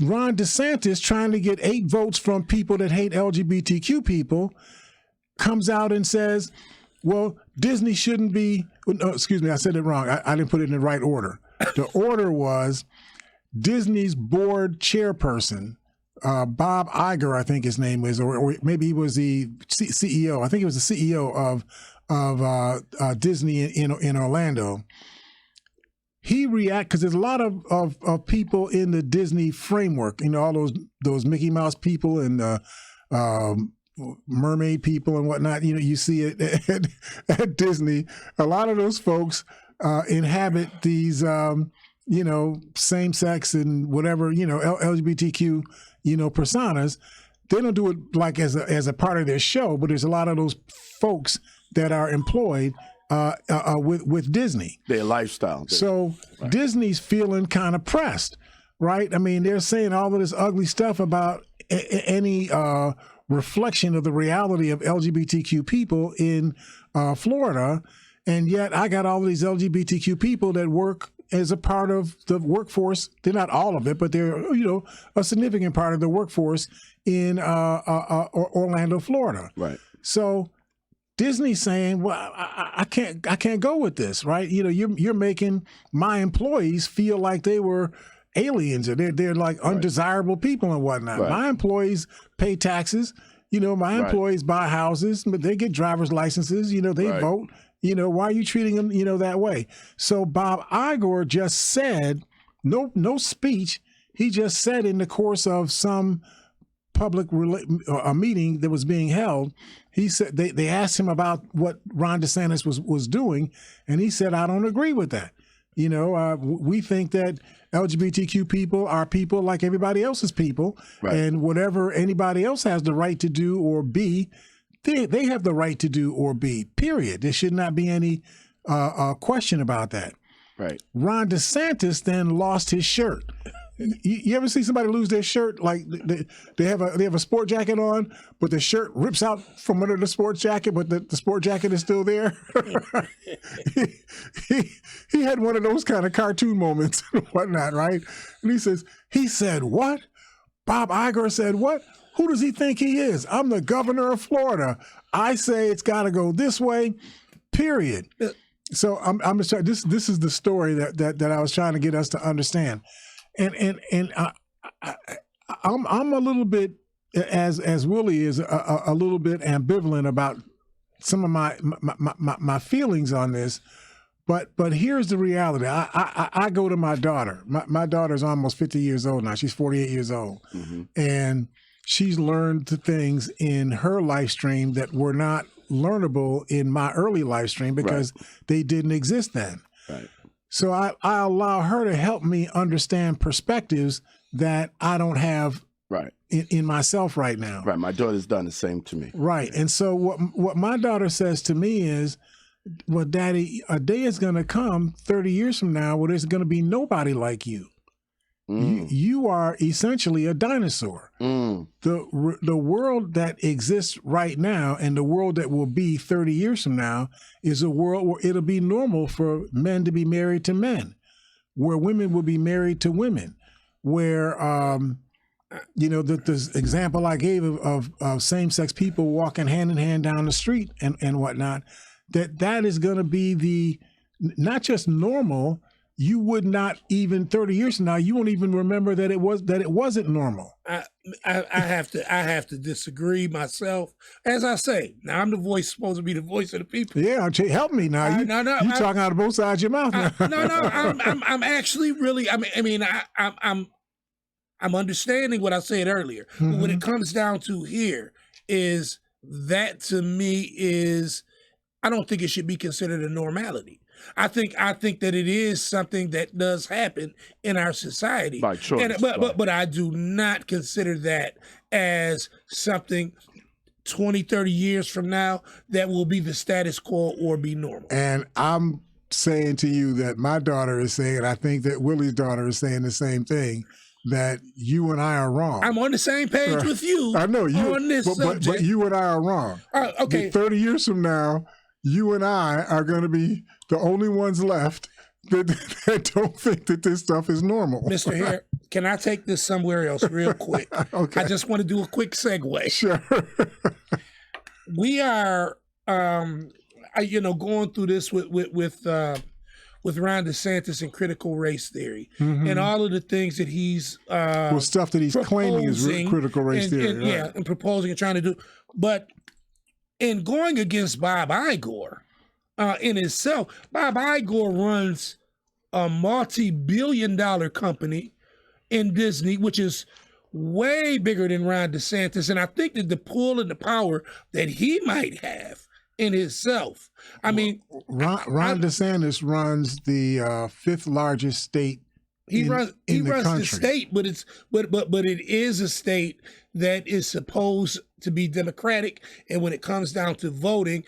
Ron DeSantis, trying to get 8 votes from people that hate LGBTQ people, comes out and says, well, Disney shouldn't be, no, excuse me, I said it wrong. I didn't put it in the right order. The order was Disney's board chairperson, Bob Iger, I think his name is, or maybe he was the CEO. I think he was the CEO of Disney in Orlando. He because there's a lot of people in the Disney framework, all those Mickey Mouse people and mermaid people and whatnot. You see it at Disney. A lot of those folks inhabit these, same sex and whatever, LGBTQ, personas. They don't do it like as a part of their show, but there's a lot of those folks that are employed with Disney. Their lifestyle. So right. Disney's feeling kind of pressed, right? I mean, they're saying all of this ugly stuff about any reflection of the reality of LGBTQ people in Florida, and yet I got all of these LGBTQ people that work as a part of the workforce. They're not all of it, but they're a significant part of the workforce in Orlando, Florida. Right. So Disney's saying, well, I can't go with this, right? You're making my employees feel like they were aliens or they're like undesirable people and whatnot. Right. My employees pay taxes. My employees buy houses, but they get driver's licenses. They vote. Why are you treating them, that way? So Bob Iger just said, no speech. He just said in the course of some a meeting that was being held, he said they asked him about what Ron DeSantis was doing, and he said, "I don't agree with that. We think that LGBTQ people are people like everybody else's people, and whatever anybody else has the right to do or be, they have the right to do or be. Period. There should not be any question about that." Right. Ron DeSantis then lost his shirt. You ever see somebody lose their shirt? Like they have a sport jacket on, but the shirt rips out from under the sports jacket, but the sport jacket is still there. he had one of those kind of cartoon moments and whatnot, right? And he said, what? Bob Iger said, what? Who does he think he is? I'm the governor of Florida. I say it's got to go this way, period. So I'm just trying, this is the story that I was trying to get us to understand. And I'm a little bit, as Willie is, a little bit ambivalent about some of my feelings on this, but here's the reality. I go to my daughter. My daughter's almost 50 years old now. She's 48 years old, and she's learned the things in her life stream that were not learnable in my early life stream because they didn't exist then. Right. So I allow her to help me understand perspectives that I don't have in myself right now. Right. My daughter's done the same to me. Right. And so what my daughter says to me is, well, Daddy, a day is going to come 30 years from now where there's going to be nobody like you. You are essentially a dinosaur. The world that exists right now and the world that will be 30 years from now is a world where it'll be normal for men to be married to men, where women will be married to women, where, the example I gave of same-sex people walking hand in hand down the street and whatnot, that is going to be not just normal. You would not even 30 years from now, you won't even remember that it wasn't normal. I have to disagree myself. As I say, now I'm supposed to be the voice of the people. Yeah, help me now. You're talking out of both sides of your mouth now. I'm actually really. I'm understanding what I said earlier. But when it comes down to here, is that to me is, I don't think it should be considered a normality. I think that it is something that does happen in our society by choice. But I do not consider that as something 20, 30 years from now that will be the status quo or be normal. And I'm saying to you that my daughter is saying, and I think that Willie's daughter is saying the same thing, that you and I are wrong. I'm on the same page with you. I know you on this subject. But you and I are wrong. Okay. But 30 years from now, you and I are going to be the only ones left that don't think that this stuff is normal. Mr. Hare, can I take this somewhere else real quick? Okay. I just want to do a quick segue. Sure. We are, going through this with Ron DeSantis and critical race theory and all of the things that he's stuff that he's claiming is critical race theory. And proposing and trying to do. But in going against Bob Iger in itself, Bob Iger runs a multi-billion-dollar company in Disney, which is way bigger than Ron DeSantis. And I think that the pull and the power that he might have in himself. I mean, Ron DeSantis runs the fifth largest state. He runs the state, but it is a state that is supposed to be democratic. And when it comes down to voting,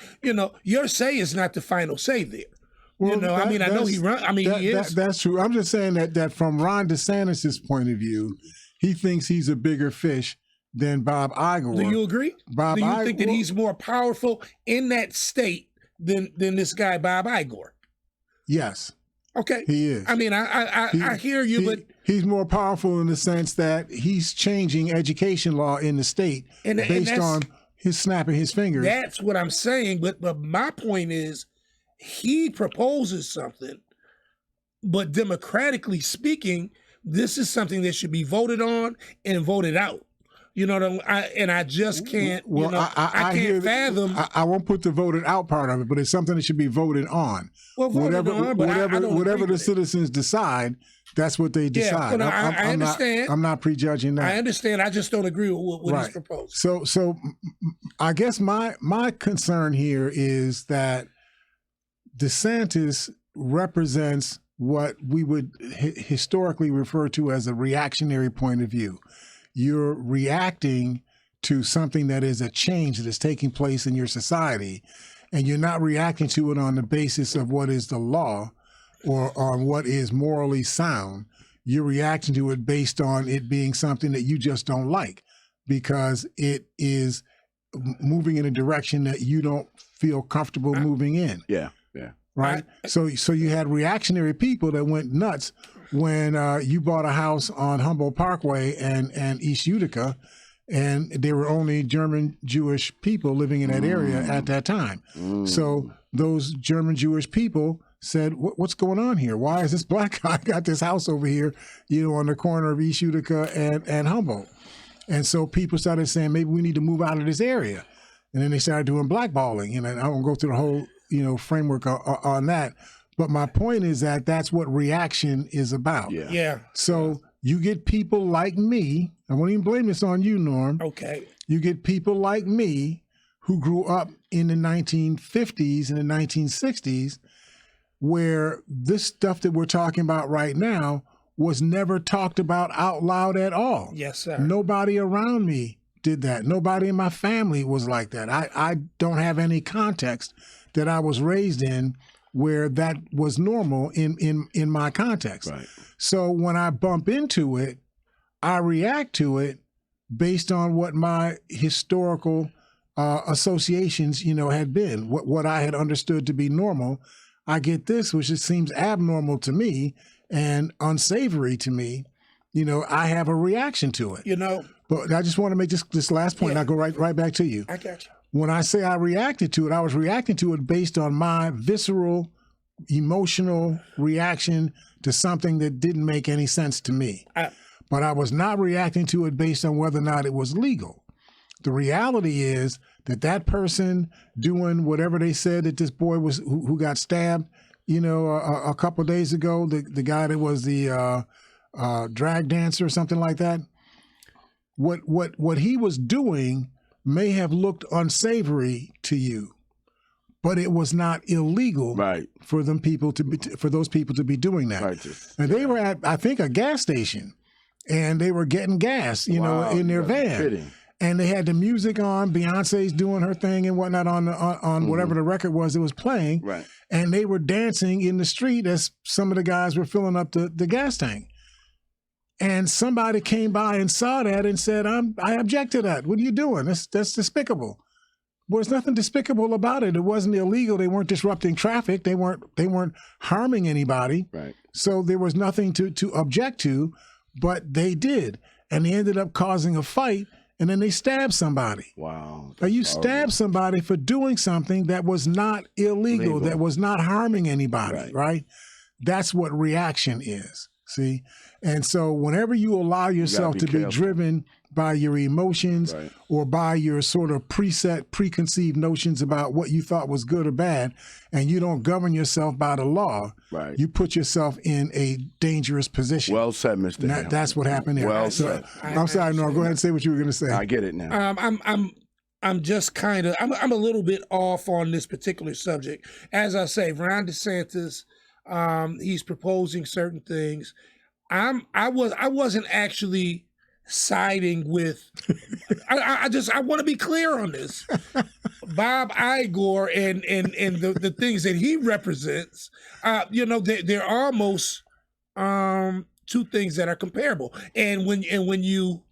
your say is not the final say there. Well, I know he runs. I mean, he is. That's true. I'm just saying that from Ron DeSantis' point of view, he thinks he's a bigger fish than Bob Iger. Do you agree? Do you think that he's more powerful in that state than this guy Bob Iger? Yes. Okay. He is. I mean, I hear you, but he's more powerful in the sense that he's changing education law in the state based on his snapping his fingers. That's what I'm saying. But my point is, he proposes something, but democratically speaking, this is something that should be voted on and voted out. You know what I just can't. Well, I can't fathom. I won't put the voted out part of it, but it's something that should be voted on. Well, whatever the citizens decide, that's what they decide. Well, I understand. I'm not prejudging that. I understand. I just don't agree with what he's proposed. So I guess my concern here is that DeSantis represents what we would historically refer to as a reactionary point of view. You're reacting to something that is a change that is taking place in your society, and you're not reacting to it on the basis of what is the law or on what is morally sound. You're reacting to it based on it being something that you just don't like because it is moving in a direction that you don't feel comfortable moving in. Yeah. Right. So you had reactionary people that went nuts when you bought a house on Humboldt Parkway and East Utica, and there were only German Jewish people living in that area at that time. So those German Jewish people said, what's going on here? Why is this black guy got this house over here, on the corner of East Utica and Humboldt? And so people started saying, maybe we need to move out of this area. And then they started doing blackballing. And I won't go through the whole, framework on that. But my point is that that's what reaction is about. Yeah. So you get people like me. I won't even blame this on you, Norm. Okay. You get people like me who grew up in the 1950s and the 1960s where this stuff that we're talking about right now was never talked about out loud at all. Yes, sir. Nobody around me did that. Nobody in my family was like that. I don't have any context that I was raised in where that was normal in my context. Right. So when I bump into it, I react to it based on what my historical associations, had been, what I had understood to be normal. I get this, which it seems abnormal to me and unsavory to me. I have a reaction to it. But I just want to make this last point. And I'll go right back to you. I got you. When I say I reacted to it, I was reacting to it based on my visceral, emotional reaction to something that didn't make any sense to me. But I was not reacting to it based on whether or not it was legal. The reality is that person doing whatever they said that this boy was who got stabbed, a couple of days ago, the guy that was the drag dancer or something like that. What he was doing may have looked unsavory to you, but it was not illegal for those people to be doing that. Righteous. And they were at, I think, a gas station, and they were getting gas, in their van. Fitting. And they had the music on, Beyonce's doing her thing and whatnot on whatever the record was that was playing. Right. And they were dancing in the street as some of the guys were filling up the gas tank. And somebody came by and saw that and said, I object to that. What are you doing? That's despicable. Well, there's nothing despicable about it. It wasn't illegal. They weren't disrupting traffic. They weren't harming anybody. Right. So there was nothing to object to, but they did. And they ended up causing a fight, and then they stabbed somebody. Wow. Now, you stabbed somebody for doing something that was not illegal, that was not harming anybody, right? That's what reaction is, see? And so whenever you allow yourself to be driven by your emotions or by your sort of preconceived notions about what you thought was good or bad, and you don't govern yourself by the law, you put yourself in a dangerous position. Well said, Mr. Hamilton. That's what happened there. Well said. I'm sorry, Norm. Go ahead and say what you were going to say. I get it now. I'm just kind of I'm a little bit off on this particular subject. As I say, Ron DeSantis, he's proposing certain things. I wasn't actually siding with. I want to be clear on this. Bob Iger and the things that he represents. There are almost two things that are comparable. And when you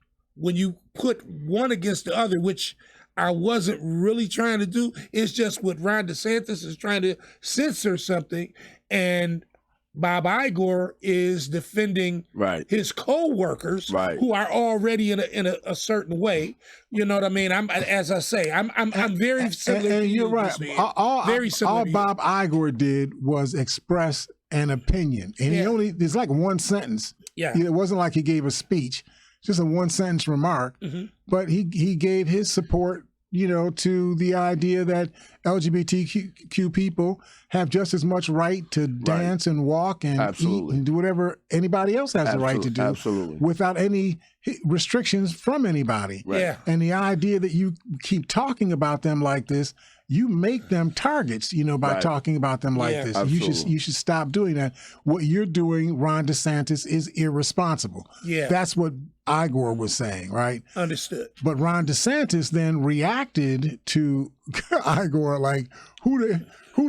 put one against the other, which I wasn't really trying to do, it's just what Ron DeSantis is trying to censor something, and Bob Iger is defending his co-workers who are already in a certain way. You know what I mean? I'm very similar. And you're right. Very similar. All Bob Iger did was express an opinion, and it's like one sentence. Yeah, it wasn't like he gave a speech, just a one sentence remark. But he gave his support to the idea that LGBTQ people have just as much right to dance and walk and eat and do whatever anybody else has the right to do without any restrictions from anybody. Right. Yeah. And the idea that you keep talking about them like this, you make them targets, by talking about them like this. Absolutely. You should stop doing that. What you're doing, Ron DeSantis, is irresponsible. Yeah. That's what Igor was saying, right? Understood. But Ron DeSantis then reacted to Igor like, who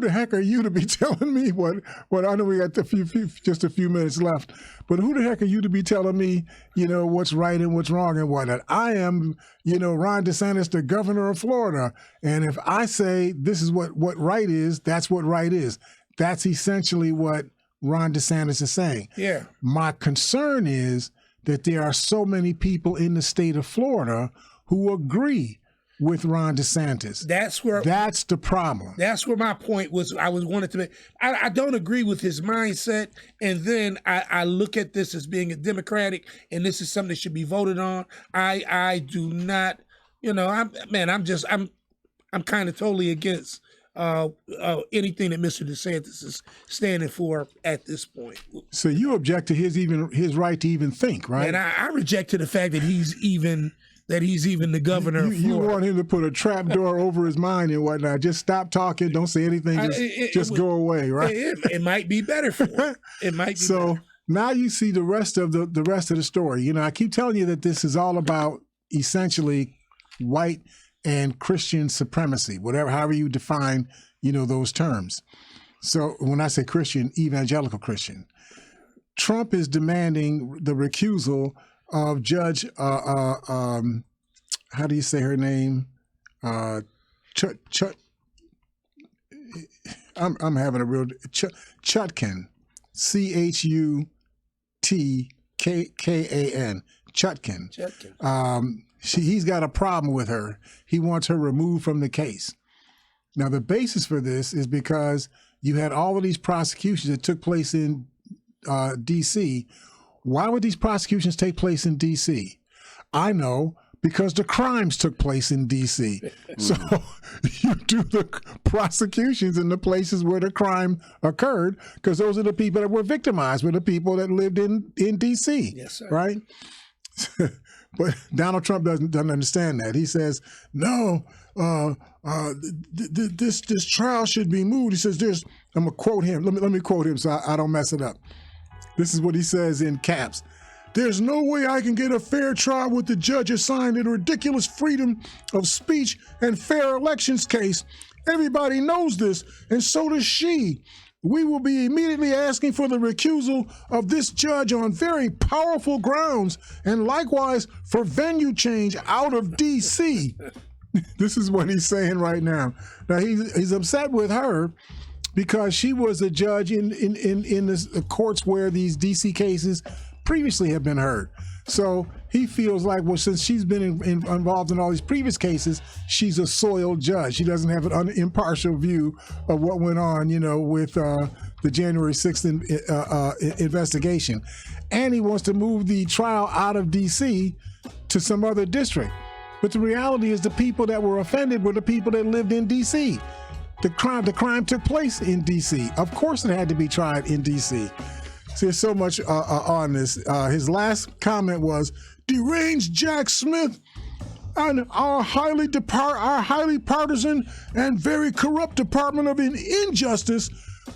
the heck are you to be telling me what I know we got just a few minutes left, but who the heck are you to be telling me, what's right and what's wrong and whatnot? I am, Ron DeSantis, the governor of Florida. And if I say this is what right is, that's what right is. That's essentially what Ron DeSantis is saying. Yeah. My concern is that there are so many people in the state of Florida who agree with Ron DeSantis. That's the problem. That's where my point was. I wanted to make. I don't agree with his mindset, and then I look at this as being a Democratic, and this is something that should be voted on. I do not. I'm kind of totally against anything that Mr. DeSantis is standing for at this point. So you object to his right to even think, right? And I reject the fact that he's even the governor of Florida. You want him to put a trap door over his mind and whatnot. Just stop talking. Don't say anything. Just go away, right? It might be better for him. It might be so better. Now you see the rest of the story. I keep telling you that this is all about essentially white and Christian supremacy, however you define, those terms. So when I say Christian, evangelical Christian, Trump is demanding the recusal of Judge, how do you say her name? I'm having a real Chutkan, Chutkan, Chutkan. He's got a problem with her. He wants her removed from the case. Now, the basis for this is because you had all of these prosecutions that took place in D.C. Why would these prosecutions take place in D.C.? I know, because the crimes took place in D.C. So you do the prosecutions in the places where the crime occurred, because those are the people that were victimized, were the people that lived in D.C. Yes, sir. Right? But Donald Trump doesn't understand that. He says, no, this trial should be moved. He says, I'm going to quote him. Let me quote him so I don't mess it up. This is what he says in caps. There's no way I can get a fair trial with the judge assigned in a ridiculous freedom of speech and fair elections case. Everybody knows this, and so does she. We will be immediately asking for the recusal of this judge on very powerful grounds, and likewise for venue change out of D.C. This is what he's saying right now. Now, he's upset with her because she was a judge in the courts where these D.C. cases previously have been heard. So he feels like, well, since she's been involved in all these previous cases, she's a soiled judge. She doesn't have an impartial view of what went on, with the January 6th investigation. And he wants to move the trial out of D.C. to some other district. But the reality is the people that were offended were the people that lived in D.C. The crime took place in D.C. Of course it had to be tried in D.C. So there's so much on this. His last comment was, deranged Jack Smith and our highly partisan and very corrupt Department of Injustice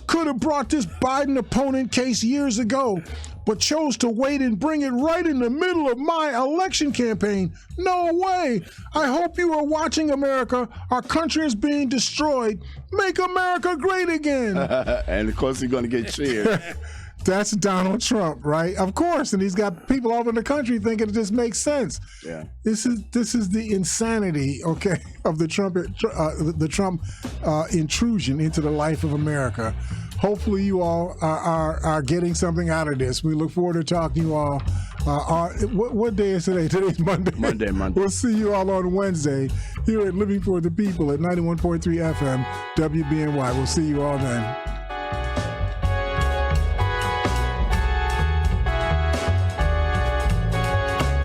could have brought this Biden opponent case years ago, but chose to wait and bring it right in the middle of my election campaign. No way. I hope you are watching, America. Our country is being destroyed. Make America great again. And of course, he's going to get cheered. That's Donald Trump, right? Of course, and he's got people all over the country thinking this makes sense. Yeah. This is the insanity, okay, of the Trump intrusion into the life of America. Hopefully, you all are getting something out of this. We look forward to talking to you all. What day is today? Today's Monday. Monday. We'll see you all on Wednesday here at Living for the People at 91.3 FM WBNY. We'll see you all then.